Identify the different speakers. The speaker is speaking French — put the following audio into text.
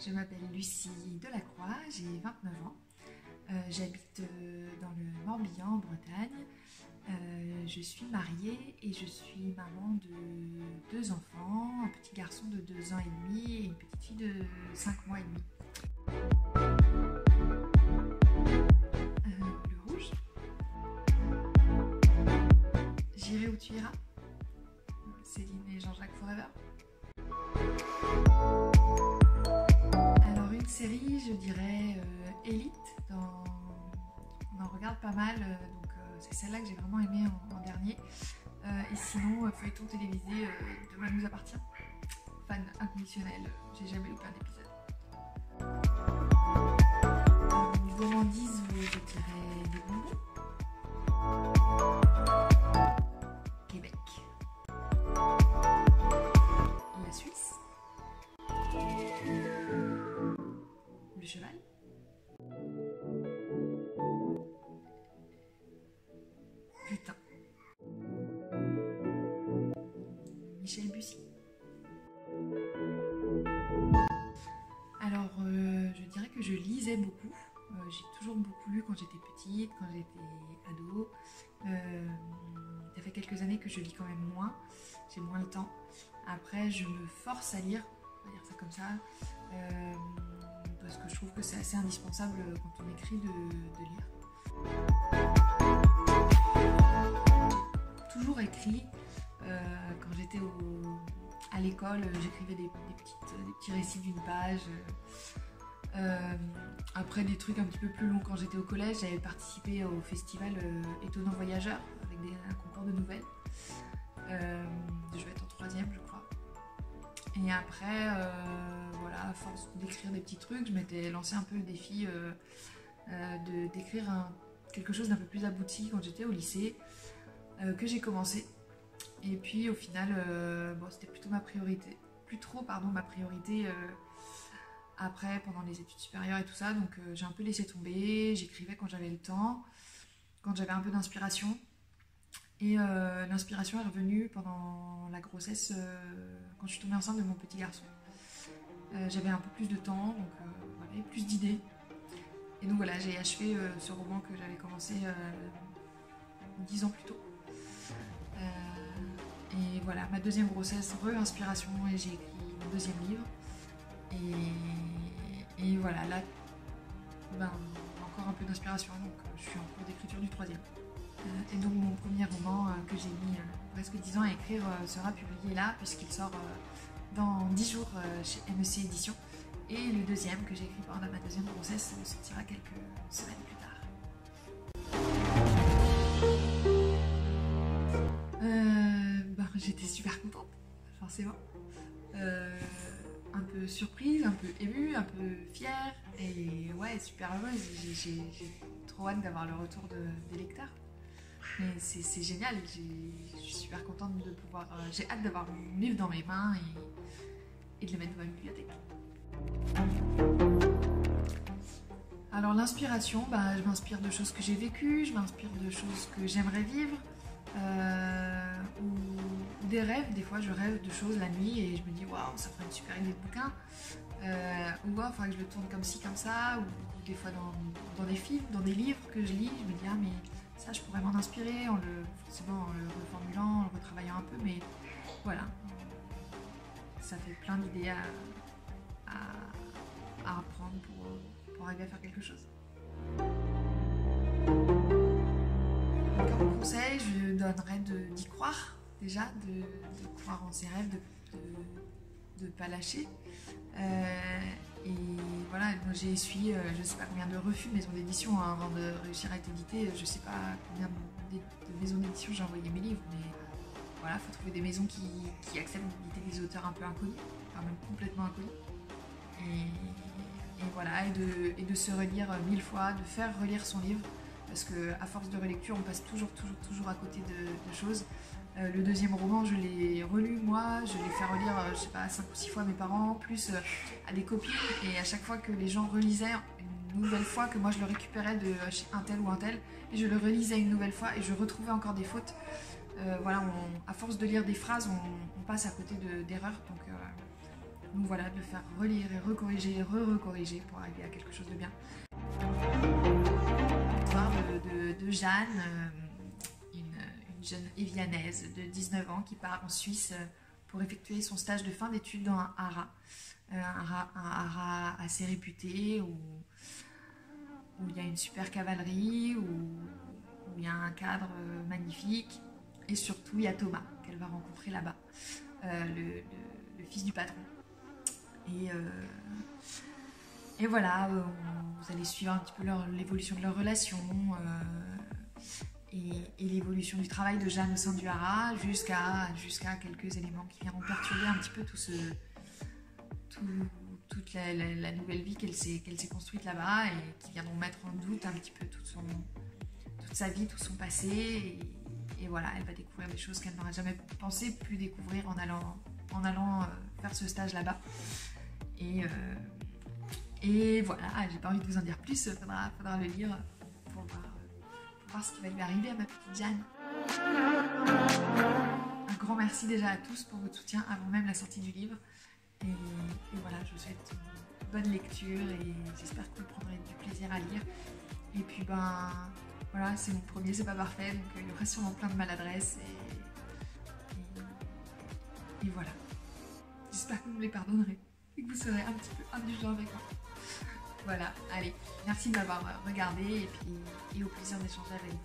Speaker 1: je m'appelle Lucie Delacroix, j'ai 29 ans. J'habite dans le Morbihan, en Bretagne. Je suis mariée et je suis maman de 2 enfants, un petit garçon de 2 ans et demi et une petite fille de 5 mois et demi. Le rouge. J'irai où tu iras. Céline et Jean-Jacques Forever. Alors une série, je dirais Élite. On en regarde pas mal, donc c'est celle-là que j'ai vraiment aimée en dernier. Et sinon, feuilleton télévisé, Demain nous appartient. Fan inconditionnel, j'ai jamais loupé un épisode. Gourmandise, je dirais des bonbons. Québec. La Suisse. Le cheval. Putain. Michel Bussy. Alors, je dirais que je lisais beaucoup. J'ai toujours beaucoup lu quand j'étais petite, quand j'étais ado. Ça fait quelques années que je lis quand même moins. J'ai moins le temps. Après, je me force à lire, on va dire ça comme ça, parce que je trouve que c'est assez indispensable quand on écrit de lire. J'ai toujours écrit. Quand j'étais à l'école, j'écrivais des petits récits d'une page. Après des trucs un petit peu plus longs quand j'étais au collège, j'avais participé au festival Étonnant Voyageur avec un concours de nouvelles. Je vais être en 3e je crois. Et après, voilà, à force d'écrire des petits trucs, je m'étais lancé un peu le défi d'écrire quelque chose d'un peu plus abouti quand j'étais au lycée, que j'ai commencé. Et puis au final, bon, c'était plutôt ma priorité, après, pendant les études supérieures et tout ça, donc j'ai un peu laissé tomber, j'écrivais quand j'avais le temps, quand j'avais un peu d'inspiration. Et l'inspiration est revenue pendant la grossesse, quand je suis tombée enceinte de mon petit garçon. J'avais un peu plus de temps, donc voilà, plus d'idées. Et donc voilà, j'ai achevé ce roman que j'avais commencé 10 ans plus tôt. Et voilà, ma deuxième grossesse, re-inspiration, et j'ai écrit mon 2e livre. Et voilà, là, encore un peu d'inspiration, donc je suis en cours d'écriture du 3e. Et donc mon premier roman que j'ai mis presque 10 ans à écrire sera publié là, puisqu'il sort dans 10 jours chez MEC Éditions. Et le 2e que j'ai écrit pendant ma 2e grossesse sortira quelques semaines plus tard. J'étais super contente, forcément. Un peu surprise, un peu émue, un peu fière et ouais, super heureuse. J'ai trop hâte d'avoir le retour des lecteurs. Mais c'est génial, je suis super contente de pouvoir... j'ai hâte d'avoir mon livre dans mes mains et de le mettre dans ma bibliothèque. Alors l'inspiration, je m'inspire de choses que j'ai vécues, je m'inspire de choses que j'aimerais vivre. Ou des rêves, des fois je rêve de choses la nuit et je me dis waouh, ça ferait une super idée de bouquin, ou il faudrait que je le tourne comme ci comme ça, ou des fois dans des films, dans des livres que je lis, je me dis ah mais ça je pourrais m'en inspirer forcément en le reformulant, en le retravaillant un peu, mais voilà, ça fait plein d'idées à apprendre pour arriver à faire quelque chose. Comme conseil, je donnerais d'y croire, déjà, de croire en ses rêves, de ne pas lâcher. Et voilà, j'ai essuyé je ne sais pas combien de refus de maisons d'édition avant de réussir à être édité. Je ne sais pas combien de maisons d'édition j'ai envoyé mes livres, mais voilà, il faut trouver des maisons qui acceptent d'éditer des auteurs un peu inconnus, enfin même complètement inconnus. Et voilà, et de se relire 1000 fois, de faire relire son livre. Parce qu'à force de relecture, on passe toujours à côté de choses. Le 2e roman, je l'ai relu moi, je l'ai fait relire, je sais pas, 5 ou 6 fois à mes parents, plus à des copines. Et à chaque fois que les gens relisaient une nouvelle fois, que moi je le récupérais de chez un tel ou un tel, et je le relisais une nouvelle fois et je retrouvais encore des fautes. Voilà, à force de lire des phrases, on passe à côté d'erreurs. Donc Donc voilà, de le faire relire et recorriger, re-recorriger pour arriver à quelque chose de bien. L'histoire de Jeanne, une jeune Evianaise de 19 ans qui part en Suisse pour effectuer son stage de fin d'études dans un haras. Un haras assez réputé où il y a une super cavalerie, où il y a un cadre magnifique, et surtout il y a Thomas qu'elle va rencontrer là-bas, le fils du patron. Et voilà, vous allez suivre un petit peu l'évolution de leur relation et l'évolution du travail de Jeanne au sein du haras jusqu'à quelques éléments qui viendront perturber un petit peu toute la nouvelle vie qu'elle s'est construite là-bas et qui viendront mettre en doute un petit peu toute sa vie, tout son passé. Et voilà, elle va découvrir des choses qu'elle n'aurait jamais pensé plus découvrir en allant faire ce stage là-bas. Et voilà, j'ai pas envie de vous en dire plus, faudra le lire pour voir ce qui va lui arriver à ma petite Jeanne. Un grand merci déjà à tous pour votre soutien avant même la sortie du livre. Et voilà, je vous souhaite une bonne lecture et j'espère que vous prendrez du plaisir à lire. Et puis voilà, c'est mon premier, c'est pas parfait, donc il y aura sûrement plein de maladresses et voilà. J'espère que vous me les pardonnerez et que vous serez un petit peu indulgents avec moi. Voilà, allez, merci de m'avoir regardé et au plaisir d'échanger avec vous